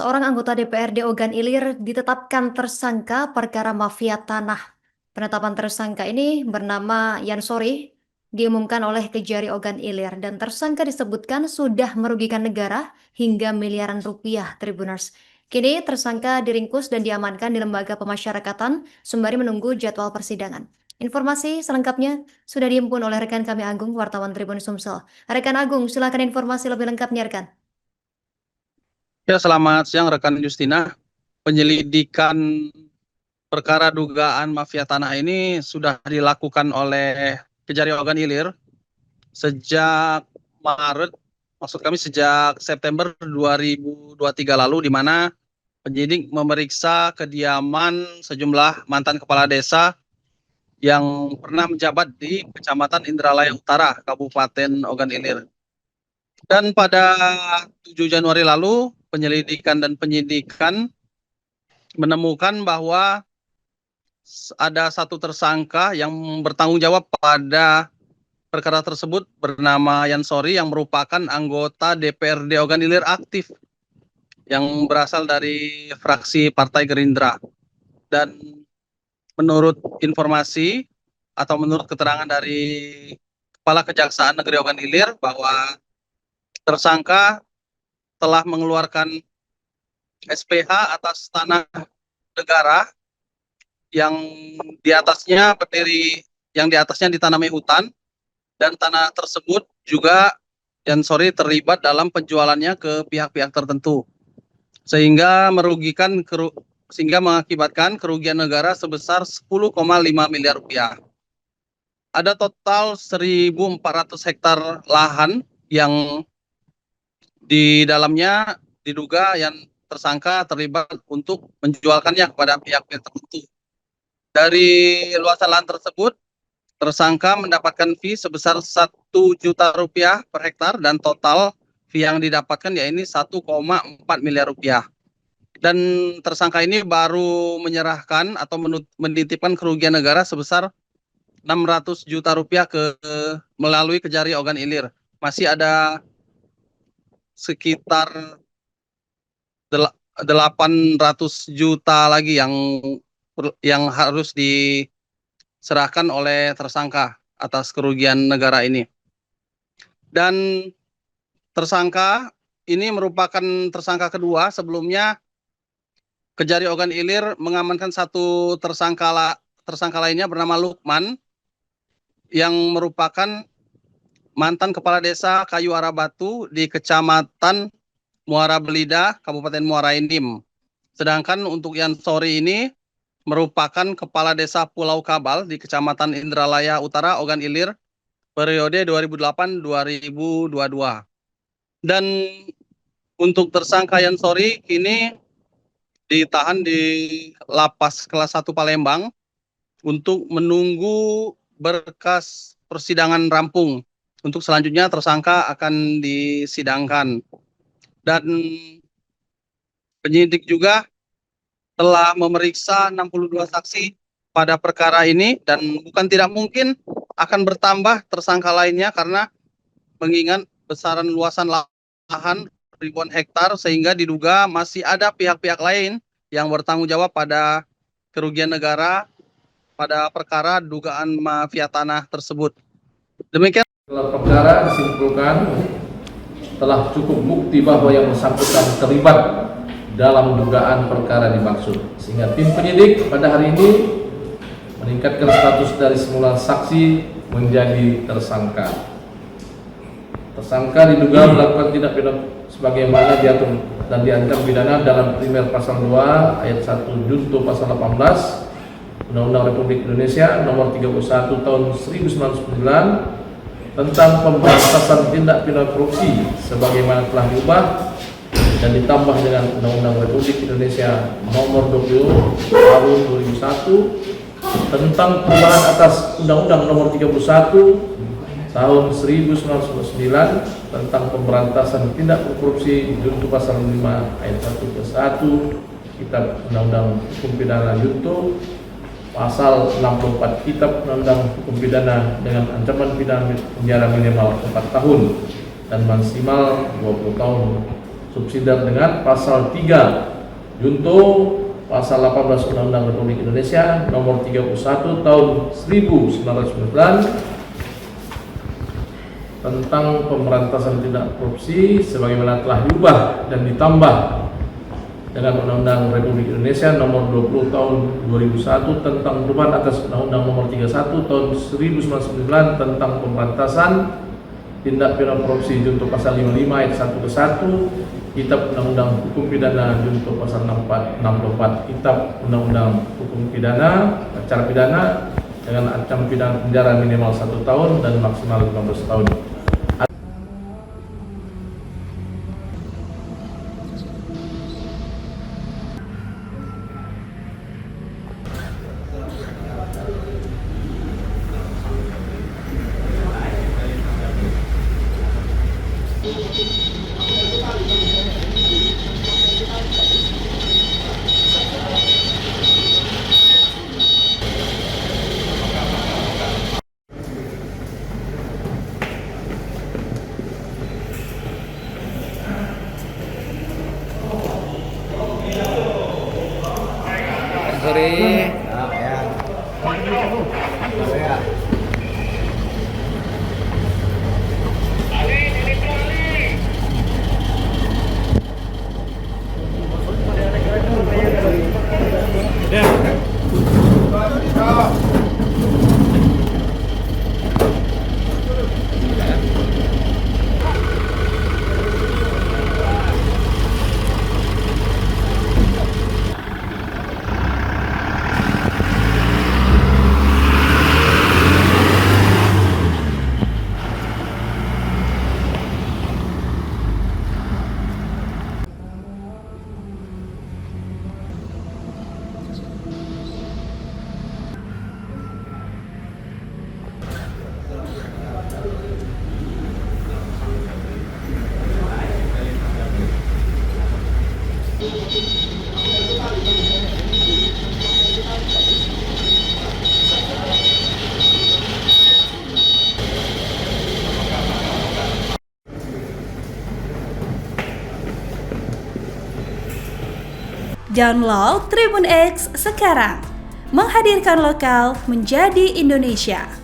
Seorang anggota DPRD Ogan Ilir ditetapkan tersangka perkara mafia tanah. Penetapan tersangka ini bernama Yansori diumumkan oleh Kejari Ogan Ilir dan tersangka disebutkan sudah merugikan negara hingga miliaran rupiah, Tribuners. Kini tersangka diringkus dan diamankan di Lembaga Pemasyarakatan sembari menunggu jadwal persidangan. Informasi selengkapnya sudah dihimpun oleh rekan kami Agung, wartawan Tribun Sumsel. Rekan Agung, silakan informasi lebih lengkapnya, rekan. Ya, selamat siang rekan Justina. Penyelidikan perkara dugaan mafia tanah ini sudah dilakukan oleh Kejari Ogan Ilir sejak Maret, maksud kami sejak September 2023 lalu, di mana penyidik memeriksa kediaman sejumlah mantan kepala desa yang pernah menjabat di Kecamatan Indralaya Utara, Kabupaten Ogan Ilir. Dan pada 7 Januari lalu, penyelidikan dan penyidikan menemukan bahwa ada satu tersangka yang bertanggung jawab pada perkara tersebut bernama Yansori yang merupakan anggota DPRD Ogan Ilir aktif yang berasal dari fraksi Partai Gerindra. Dan menurut informasi atau menurut keterangan dari Kepala Kejaksaan Negeri Ogan Ilir bahwa tersangka telah mengeluarkan SPH atas tanah negara yang di atasnya berdiri, yang di atasnya ditanami hutan, dan tanah tersebut juga Yansori terlibat dalam penjualannya ke pihak-pihak tertentu, sehingga mengakibatkan kerugian negara sebesar 10,5 miliar rupiah. Ada total 1.400 hektar lahan yang di dalamnya diduga yang tersangka terlibat untuk menjualkannya kepada pihak-pihak tertentu. Dari luasan lahan tersebut, tersangka mendapatkan fee sebesar 1 juta rupiah per hektar dan total fee yang didapatkan yaitu 1,4 miliar rupiah. Dan tersangka ini baru menyerahkan atau menitipkan kerugian negara sebesar 600 juta rupiah melalui Kejari Ogan Ilir. Masih ada sekitar 800 juta lagi yang harus diserahkan oleh tersangka atas kerugian negara ini. Dan tersangka ini merupakan tersangka kedua. Sebelumnya Kejari Ogan Ilir mengamankan satu tersangka lainnya bernama Lukman yang merupakan mantan kepala desa Kayu Arabatu di Kecamatan Muara Belida, Kabupaten Muara Enim. Sedangkan untuk Yansori ini merupakan kepala desa Pulau Kabal di Kecamatan Indralaya Utara, Ogan Ilir, periode 2008-2022. Dan untuk tersangka Yansori kini ditahan di Lapas Kelas 1 Palembang untuk menunggu berkas persidangan rampung. Untuk selanjutnya tersangka akan disidangkan. Dan penyidik juga telah memeriksa 62 saksi pada perkara ini dan bukan tidak mungkin akan bertambah tersangka lainnya karena mengingat besaran luasan lahan ribuan hektar sehingga diduga masih ada pihak-pihak lain yang bertanggung jawab pada kerugian negara pada perkara dugaan mafia tanah tersebut. Demikian. Dalam perkara disimpulkan telah cukup bukti bahwa yang bersangkutan terlibat dalam dugaan perkara dimaksud, sehingga tim penyidik pada hari ini meningkatkan status dari semula saksi menjadi tersangka. Tersangka diduga melakukan tindak pidana sebagaimana diatur dan diancam pidana dalam primer pasal 2 ayat 1 junto pasal 18 Undang-Undang Republik Indonesia nomor 31 tahun 1999 tentang pemberantasan tindak pidana korupsi sebagaimana telah diubah dan ditambah dengan Undang-Undang Republik Indonesia nomor 20 tahun 2001 tentang perubahan atas Undang-Undang nomor 31 tahun 1999 tentang pemberantasan tindak korupsi junto pasal 5 ayat 1 ke 1 Kitab Undang-Undang Hukum Pidana junto pasal 64 Kitab Undang-Undang Hukum Pidana dengan ancaman pidana penjara minimal 4 tahun dan maksimal 20 tahun subsidiar dengan pasal 3 junto pasal 18 Undang-Undang Republik Indonesia nomor 31 tahun 1999 tentang pemberantasan tindak korupsi sebagaimana telah diubah dan ditambah dengan Undang-Undang Republik Indonesia nomor 20 tahun 2001 tentang perubahan atas Undang-Undang nomor 31 tahun 1999 tentang pemberantasan tindak pidana korupsi junto pasal 55 ayat 1 ke 1 Kitab Undang-Undang Hukum Pidana junto pasal 64 Kitab Undang-Undang Hukum Pidana Acara Pidana dengan ancaman pidana penjara minimal 1 tahun dan maksimal 15 tahun. Sorry. Download Tribun X sekarang, menghadirkan lokal menjadi Indonesia.